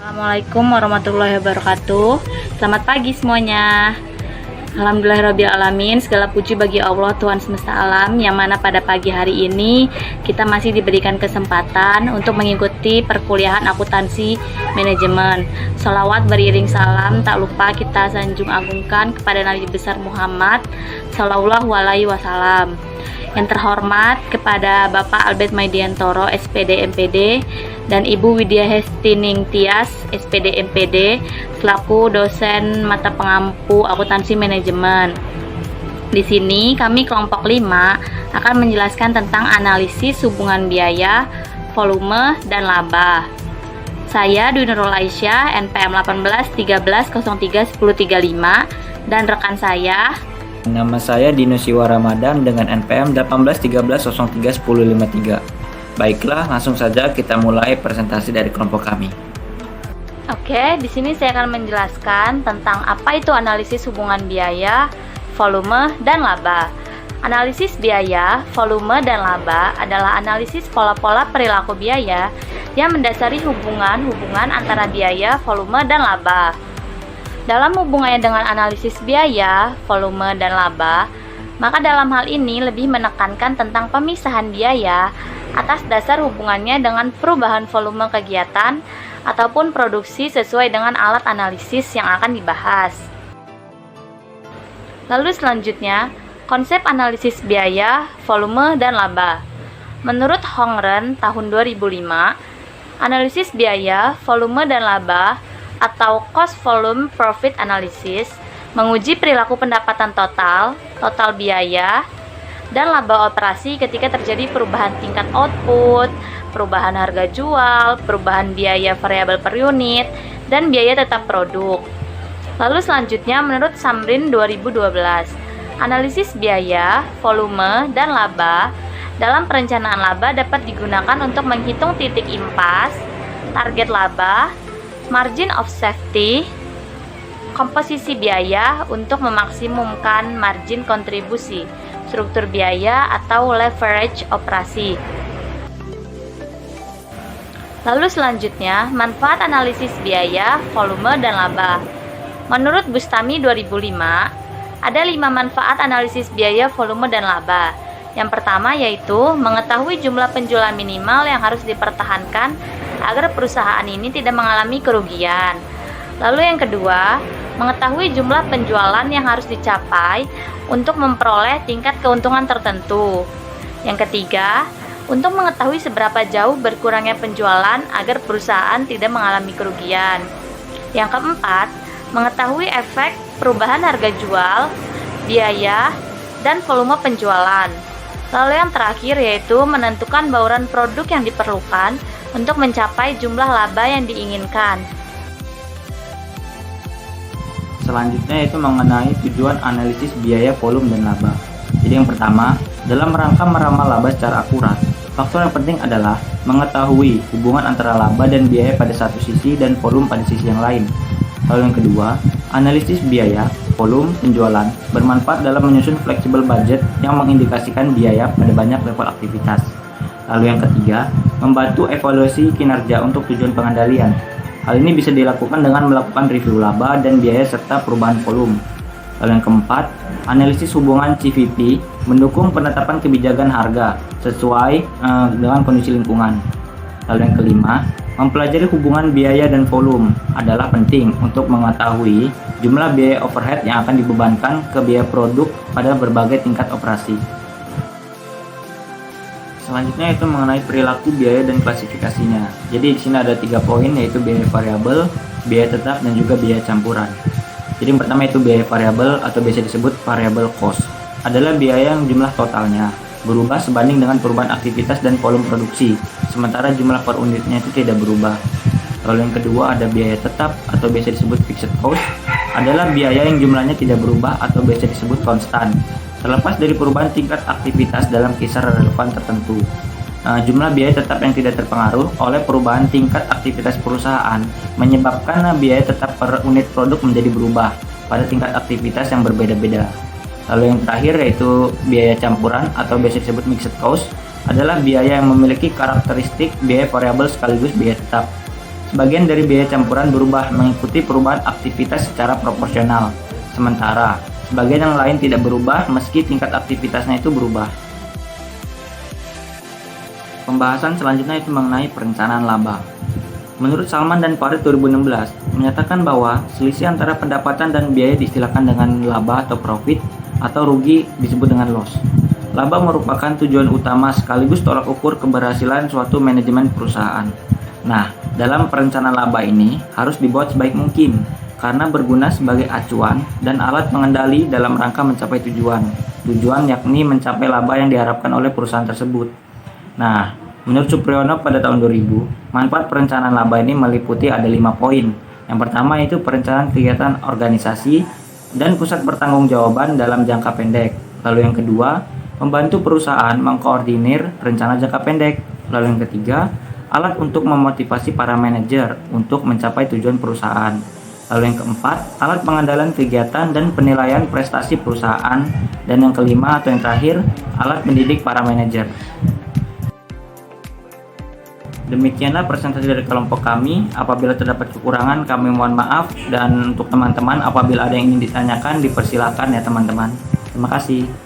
Assalamualaikum warahmatullahi wabarakatuh. Selamat pagi semuanya. Alhamdulillahirrabbilalamin. Segala puji bagi Allah Tuhan semesta alam, yang mana pada pagi hari ini kita masih diberikan kesempatan untuk mengikuti perkuliahan akuntansi manajemen. Sholawat beriring salam tak lupa kita sanjung agungkan kepada Nabi besar Muhammad Sallallahu Alaihi Wasallam. Yang terhormat kepada Bapak Albert Maidiantoro SPD MPD dan Ibu Widya Hestining Tias SPD MPD selaku dosen mata pengampu akuntansi manajemen. Di sini kami kelompok 5 akan menjelaskan tentang analisis hubungan biaya, volume, dan laba. Saya Dwi Nurul Aisyah, NPM 1813031035, dan rekan saya Nama saya Dino Siwa Ramadan dengan NPM 1813031053. Baiklah, langsung saja kita mulai presentasi dari kelompok kami. Oke, di sini saya akan menjelaskan tentang apa itu analisis hubungan biaya, volume, dan laba. Analisis biaya, volume, dan laba adalah analisis pola-pola perilaku biaya yang mendasari hubungan antara biaya, volume, dan laba. Dalam hubungannya dengan analisis biaya, volume, dan laba, maka dalam hal ini lebih menekankan tentang pemisahan biaya atas dasar hubungannya dengan perubahan volume kegiatan ataupun produksi sesuai dengan alat analisis yang akan dibahas. Lalu selanjutnya, konsep analisis biaya, volume, dan laba. Menurut Hongren tahun 2005, analisis biaya, volume, dan laba atau cost volume profit analysis menguji perilaku pendapatan total biaya, dan laba operasi ketika terjadi perubahan tingkat output, perubahan harga jual, perubahan biaya variabel per unit, dan biaya tetap produk. Lalu selanjutnya menurut Samrin 2012, analisis biaya, volume, dan laba dalam perencanaan laba dapat digunakan untuk menghitung titik impas, target laba, margin of safety, komposisi biaya untuk memaksimumkan margin kontribusi, struktur biaya atau leverage operasi. Lalu selanjutnya, manfaat analisis biaya, volume, dan laba. Menurut Bustami 2005, ada 5 manfaat analisis biaya, volume, dan laba. Yang pertama yaitu mengetahui jumlah penjualan minimal yang harus dipertahankan agar perusahaan ini tidak mengalami kerugian. Lalu yang kedua, mengetahui jumlah penjualan yang harus dicapai untuk memperoleh tingkat keuntungan tertentu. Yang ketiga, untuk mengetahui seberapa jauh berkurangnya penjualan agar perusahaan tidak mengalami kerugian. Yang keempat, mengetahui efek perubahan harga jual, biaya, dan volume penjualan. Lalu yang terakhir yaitu menentukan bauran produk yang diperlukan untuk mencapai jumlah laba yang diinginkan. Selanjutnya yaitu mengenai tujuan analisis biaya, volume, dan laba. Jadi yang pertama, dalam rangka meramal laba secara akurat, faktor yang penting adalah mengetahui hubungan antara laba dan biaya pada satu sisi dan volume pada sisi yang lain. Lalu yang kedua, analisis biaya, volume, penjualan bermanfaat dalam menyusun fleksibel budget yang mengindikasikan biaya pada banyak level aktivitas. Lalu yang ketiga, membantu evaluasi kinerja untuk tujuan pengendalian. Hal ini bisa dilakukan dengan melakukan review laba dan biaya serta perubahan volume. Lalu yang keempat, analisis hubungan CVP mendukung penetapan kebijakan harga sesuai dengan kondisi lingkungan. Lalu yang kelima, mempelajari hubungan biaya dan volume adalah penting untuk mengetahui jumlah biaya overhead yang akan dibebankan ke biaya produk pada berbagai tingkat operasi. Selanjutnya itu mengenai perilaku biaya dan klasifikasinya. Jadi di sini ada 3 poin, yaitu biaya variabel, biaya tetap, dan juga biaya campuran. Jadi yang pertama itu biaya variabel atau biasa disebut variable cost. Adalah biaya yang jumlah totalnya berubah sebanding dengan perubahan aktivitas dan volume produksi, sementara jumlah per unitnya itu tidak berubah. Lalu yang kedua ada biaya tetap atau biasa disebut fixed cost. Adalah biaya yang jumlahnya tidak berubah atau biasa disebut konstan, terlepas dari perubahan tingkat aktivitas dalam kisar relevan tertentu. Jumlah biaya tetap yang tidak terpengaruh oleh perubahan tingkat aktivitas perusahaan menyebabkan biaya tetap per unit produk menjadi berubah pada tingkat aktivitas yang berbeda-beda. Lalu yang terakhir yaitu biaya campuran atau biasa disebut mixed cost, adalah biaya yang memiliki karakteristik biaya variabel sekaligus biaya tetap. Sebagian dari biaya campuran berubah mengikuti perubahan aktivitas secara proporsional, sementara sebagian yang lain tidak berubah meski tingkat aktivitasnya itu berubah. Pembahasan selanjutnya itu mengenai perencanaan laba. Menurut Salman dan Farid 2016, menyatakan bahwa selisih antara pendapatan dan biaya diistilahkan dengan laba atau profit, atau rugi disebut dengan loss. Laba merupakan tujuan utama sekaligus tolak ukur keberhasilan suatu manajemen perusahaan. Nah, dalam perencanaan laba ini harus dibuat sebaik mungkin karena berguna sebagai acuan dan alat pengendali dalam rangka mencapai tujuan. Tujuan yakni mencapai laba yang diharapkan oleh perusahaan tersebut. Nah, menurut Supriyono pada tahun 2000, manfaat perencanaan laba ini meliputi ada 5 poin. Yang pertama itu perencanaan kegiatan organisasi dan pusat pertanggungjawaban dalam jangka pendek. Lalu yang kedua, membantu perusahaan mengkoordinir rencana jangka pendek. Lalu yang ketiga, alat untuk memotivasi para manajer untuk mencapai tujuan perusahaan. Lalu yang keempat, alat pengandalan kegiatan dan penilaian prestasi perusahaan. Dan yang kelima atau yang terakhir, alat mendidik para manajer. Demikianlah presentasi dari kelompok kami. Apabila terdapat kekurangan, kami mohon maaf. Dan untuk teman-teman, apabila ada yang ingin ditanyakan, dipersilakan ya teman-teman. Terima kasih.